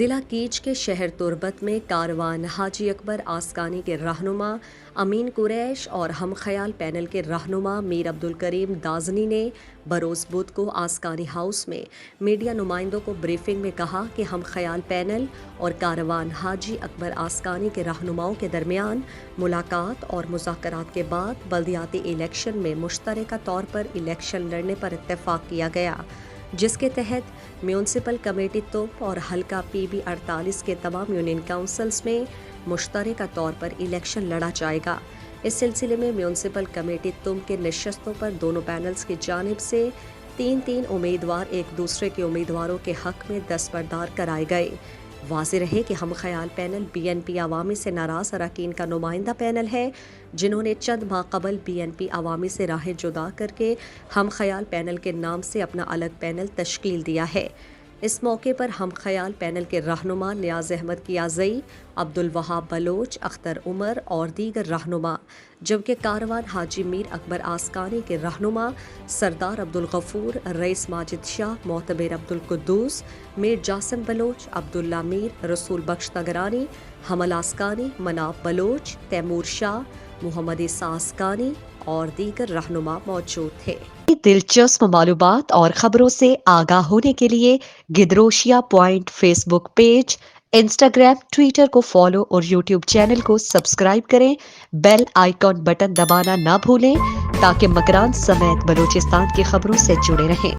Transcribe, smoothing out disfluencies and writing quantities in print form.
ضلع کیچ کے شہر تربت میں کاروان حاجی اکبر آسکانی کے رہنما امین قریش اور ہم خیال پینل کے رہنما میر عبدالکریم دازنی نے بروز بدھ کو آسکانی ہاؤس میں میڈیا نمائندوں کو بریفنگ میں کہا کہ ہم خیال پینل اور کاروان حاجی اکبر آسکانی کے رہنماؤں کے درمیان ملاقات اور مذاکرات کے بعد بلدیاتی الیکشن میں مشترکہ طور پر الیکشن لڑنے پر اتفاق کیا گیا، جس کے تحت میونسپل کمیٹی توپ اور حلقہ پی بی 48 کے تمام یونین کونسلز میں مشترکہ طور پر الیکشن لڑا جائے گا۔ اس سلسلے میں میونسپل کمیٹی تم کے نشستوں پر دونوں پینلز کی جانب سے تین امیدوار ایک دوسرے کے امیدواروں کے حق میں دستبردار کرائے گئے۔ واضح رہے کہ ہم خیال پینل بی این پی عوامی سے ناراض اراکین کا نمائندہ پینل ہے، جنہوں نے چند ماہ قبل بی این پی عوامی سے راہیں جدا کر کے ہم خیال پینل کے نام سے اپنا الگ پینل تشکیل دیا ہے۔ اس موقع پر ہم خیال پینل کے رہنما نیاز احمد کیازئی، عبدالوہاب بلوچ، اختر عمر اور دیگر رہنما، جبکہ کاروان حاجی میر اکبر آسکانی کے رہنما سردار عبدالغفور، رئیس ماجد شاہ، معتبر عبدالقدوس، میر جاسم بلوچ، عبداللہ میر، رسول بخش تگرانی، حمل آسکانی، مناف بلوچ، تیمور شاہ، محمد عیسیٰ آسکانی اور دیگر رہنما موجود تھے۔ دلچسپ معلومات اور خبروں سے آگاہ ہونے کے لیے Gedrosia point Facebook page, Instagram, Twitter کو فالو اور یوٹیوب چینل کو سبسکرائب کریں۔ بیل آئیکن بٹن دبانا نہ بھولیں تاکہ مکران سمیت بلوچستان کی خبروں سے جڑے رہیں۔